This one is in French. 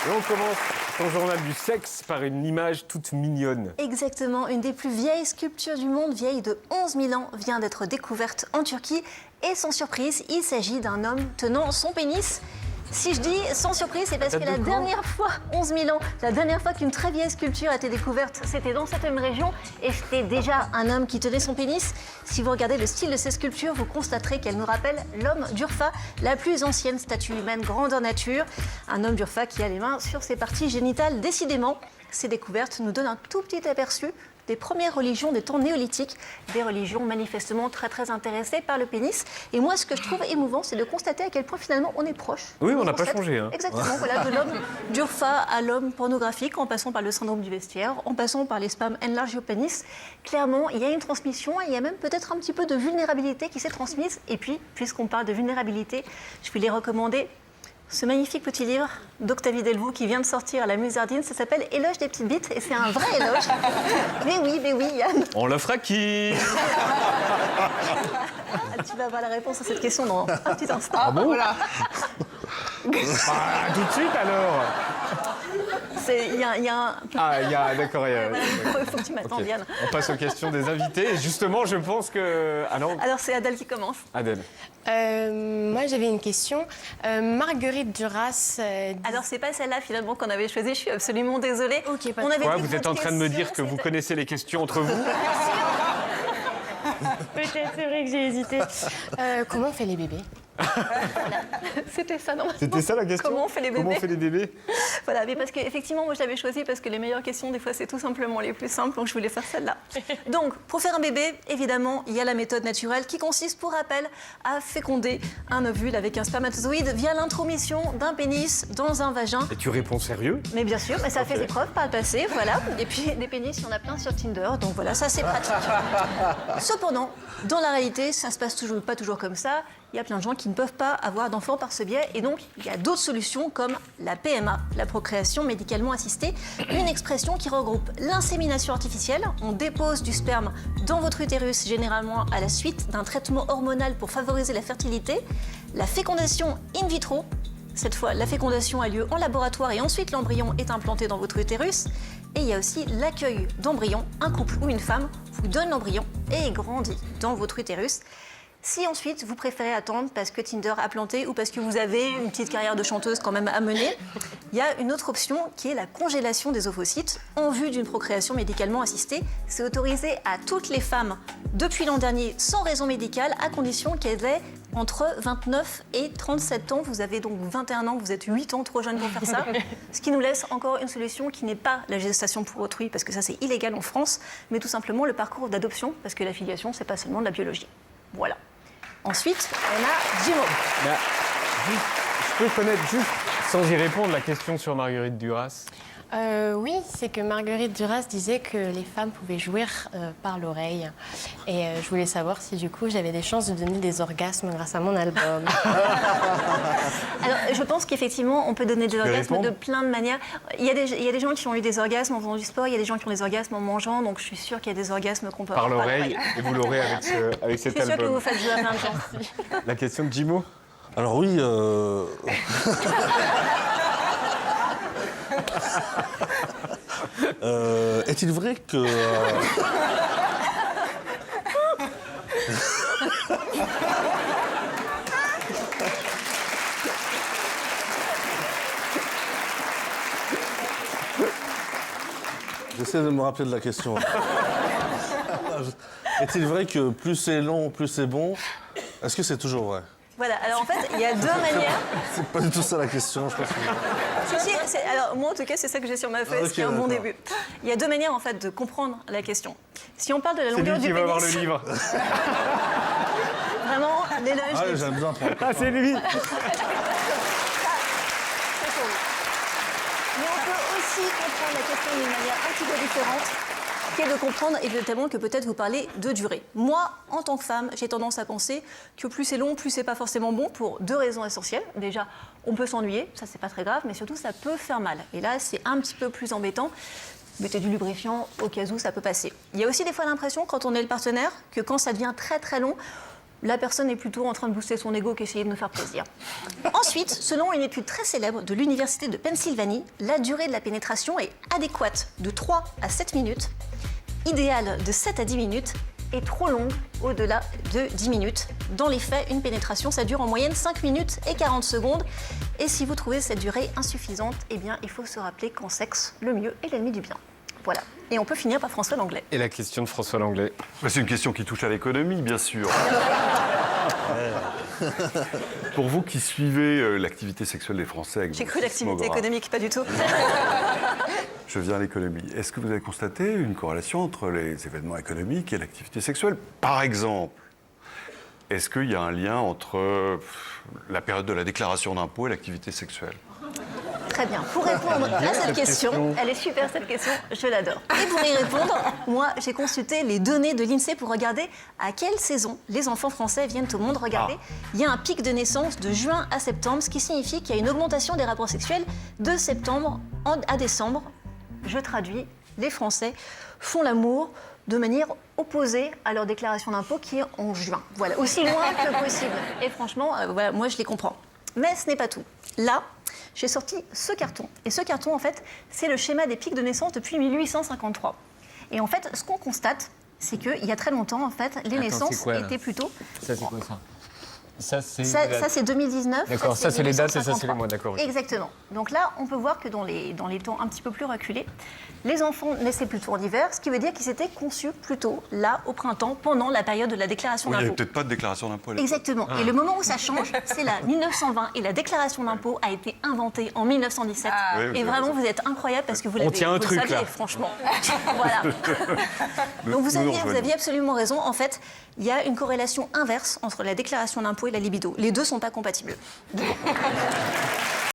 Et on commence ton journal du sexe par une image toute mignonne. Exactement, une des plus vieilles sculptures du monde, vieille de 11 000 ans, vient d'être découverte en Turquie. Et sans surprise, il s'agit d'un homme tenant son pénis. Si je dis sans surprise, c'est parce que la dernière fois, 11 000 ans, la dernière fois qu'une très vieille sculpture a été découverte, c'était dans cette même région et c'était déjà un homme qui tenait son pénis. Si vous regardez le style de ces sculptures, vous constaterez qu'elle nous rappelle l'homme d'Urfa, la plus ancienne statue humaine grandeur nature. Un homme d'Urfa qui a les mains sur ses parties génitales. Décidément, ces découvertes nous donnent un tout petit aperçu des premières religions des temps néolithiques, des religions manifestement très intéressées par le pénis. Et moi, ce que je trouve émouvant, c'est de constater à quel point finalement on est proche. Oui, on n'a pas changé. Hein. Exactement, voilà, de l'homme d'Urfa à l'homme pornographique, en passant par le syndrome du vestiaire, en passant par les spams enlarge your penis. Clairement, il y a une transmission, il y a même peut-être un petit peu de vulnérabilité qui s'est transmise. Et puis, puisqu'on parle de vulnérabilité, je vais les recommander. Ce magnifique petit livre d'Octavie Delvaux qui vient de sortir à la Musardine, ça s'appelle Éloge des petites bites et c'est un vrai éloge. Mais oui, Yann. On l'offre à qui? Tu vas avoir la réponse à cette question dans un petit instant. Ah bon? Voilà. Tout de suite alors. Il y a un... Ah, d'accord. Il faut que tu m'attendes, Okay. Yann. On passe aux questions des invités. Et justement, je pense que... Alors c'est Adèle qui commence. Adèle. Moi, j'avais une question. Marguerite Duras... Alors, c'est pas celle-là, finalement, qu'on avait choisie. Je suis absolument désolée. Ok, pas On avait Quoi, dit que vous êtes votre en train de me dire question, que vous c'était- connaissez les questions entre vous? Peut-être, c'est vrai que j'ai hésité. Comment on fait les bébés? C'était ça, non? C'était ça la question? Comment on fait les bébés? Comment on fait les bébés? Voilà, mais parce qu'effectivement, moi, je l'avais choisie parce que les meilleures questions, des fois, c'est tout simplement les plus simples. Donc, je voulais faire celle-là. Donc, pour faire un bébé, évidemment, il y a la méthode naturelle qui consiste, pour rappel, à féconder un ovule avec un spermatozoïde via l'intromission d'un pénis dans un vagin. Et tu réponds sérieux? Mais bien sûr, mais ça a Ok. fait ses preuves par le passé, voilà. Et puis, des pénis, il y en a plein sur Tinder. Donc, voilà, ça, c'est pratique. Cependant, dans la réalité, ça se passe pas toujours comme ça. Il y a plein de gens qui ne peuvent pas avoir d'enfants par ce biais. Et donc, il y a d'autres solutions comme la PMA, la procréation médicalement assistée. Une expression qui regroupe l'insémination artificielle. On dépose du sperme dans votre utérus, généralement à la suite d'un traitement hormonal pour favoriser la fertilité. La fécondation in vitro. Cette fois, la fécondation a lieu en laboratoire et ensuite l'embryon est implanté dans votre utérus. Et il y a aussi l'accueil d'embryons. Un couple ou une femme vous donne l'embryon et il grandit dans votre utérus. Si ensuite vous préférez attendre parce que Tinder a planté ou parce que vous avez une petite carrière de chanteuse quand même à mener, il y a une autre option qui est la congélation des ovocytes en vue d'une procréation médicalement assistée. C'est autorisé à toutes les femmes depuis l'an dernier sans raison médicale à condition qu'elles aient entre 29 et 37 ans. Vous avez donc 21 ans, vous êtes 8 ans trop jeune pour faire ça. Ce qui nous laisse encore une solution qui n'est pas la gestation pour autrui parce que ça c'est illégal en France, mais tout simplement le parcours d'adoption parce que la filiation c'est pas seulement de la biologie. Voilà. Ensuite, on a Jimo. Bah, je peux connaître juste, sans y répondre, la question sur Marguerite Duras. Oui, c'est que Marguerite Duras disait que les femmes pouvaient jouir par l'oreille. Et je voulais savoir si du coup j'avais des chances de donner des orgasmes grâce à mon album. Alors, je pense qu'effectivement, on peut donner des orgasmes répondre de plein de manières. Il y a des gens qui ont eu des orgasmes en faisant du sport, il y a des gens qui ont des orgasmes en mangeant, donc je suis sûre qu'il y a des orgasmes qu'on peut Par avoir l'oreille, et vous l'aurez avec Je cet suis sûre que vous album. faites jouer à plein de gens. La question de Jimo? Alors oui, est-il vrai que... J'essaie de me rappeler de la question. Est-il vrai que plus c'est long, plus c'est bon? Est-ce que c'est toujours vrai? Voilà, alors en fait, il y a deux manières. C'est pas du tout ça la question, je pense. Alors moi en tout cas, c'est ça que j'ai sur ma feuille, Ah, ce qui est un bon d'accord. début. Il y a deux manières en fait de comprendre la question. Si on parle de la C'est longueur lui du qui va avoir le pénis, livre. vraiment, l'éloge Ah, des- j'aime bien prendre. Ah, c'est lui! Mais on peut aussi comprendre la question d'une manière un petit peu différente, qui est de comprendre évidemment que peut-être vous parlez de durée. Moi, en tant que femme, j'ai tendance à penser que plus c'est long, plus c'est pas forcément bon pour deux raisons essentielles. Déjà, on peut s'ennuyer, ça c'est pas très grave, mais surtout ça peut faire mal. Et là, c'est un petit peu plus embêtant. Mettez du lubrifiant au cas où ça peut passer. Il y a aussi des fois l'impression, quand on est le partenaire, que quand ça devient très très long, la personne est plutôt en train de booster son ego qu'essayer de nous faire plaisir. Ensuite, selon une étude très célèbre de l'Université de Pennsylvanie, la durée de la pénétration est adéquate de 3 à 7 minutes, idéale de 7 à 10 minutes et trop longue au-delà de 10 minutes. Dans les faits, une pénétration, ça dure en moyenne 5 minutes et 40 secondes. Et si vous trouvez cette durée insuffisante, eh bien, il faut se rappeler qu'en sexe, le mieux est l'ennemi du bien. Voilà. Et on peut finir par François Langlais. Et la question de François Langlais. C'est une question qui touche à l'économie, bien sûr. Pour vous qui suivez l'activité sexuelle des Français avec J'ai vos cru l'activité sismographes, économique, pas du tout. Je viens à l'économie. Est-ce que vous avez constaté une corrélation entre les événements économiques et l'activité sexuelle? Par exemple, est-ce qu'il y a un lien entre la période de la déclaration d'impôt et l'activité sexuelle? Très bien. Pour répondre à cette question, elle est super cette question, je l'adore. Et pour y répondre, moi j'ai consulté les données de l'INSEE pour regarder à quelle saison les enfants français viennent au monde. Regardez, il y a un pic de naissance de juin à septembre, ce qui signifie qu'il y a une augmentation des rapports sexuels de septembre à décembre. Je traduis, les Français font l'amour de manière opposée à leur déclaration d'impôt qui est en juin. Voilà, aussi loin que possible. Et franchement, voilà, moi je les comprends. Mais ce n'est pas tout. Là, j'ai sorti ce carton. Et ce carton, en fait, c'est le schéma des pics de naissance depuis 1853. Et en fait, ce qu'on constate, c'est qu'il y a très longtemps, en fait, les naissances étaient plutôt... Ça, c'est quoi ça? Ça, c'est 2019. D'accord, ça, c'est les dates et ça, c'est les 1853. mois, d'accord. Oui. Exactement. Donc là, on peut voir que dans les temps un petit peu plus reculés, les enfants naissaient plutôt en hiver, ce qui veut dire qu'ils étaient conçus plutôt là, au printemps, pendant la période de la déclaration Oui, il n'y d'impôt. avait peut-être pas de déclaration d'impôt à l'époque. Exactement. Et le moment où ça change, c'est là, 1920. Et la déclaration d'impôt a été inventée en 1917. Oui, vous et avez vraiment, raison. vous êtes incroyable parce que vous l'avez tient un vous le truc, saviez, là. franchement. Voilà. Donc vous aviez absolument raison. En fait, il y a une corrélation inverse entre la déclaration d'impôt et la libido. Les deux ne sont pas compatibles.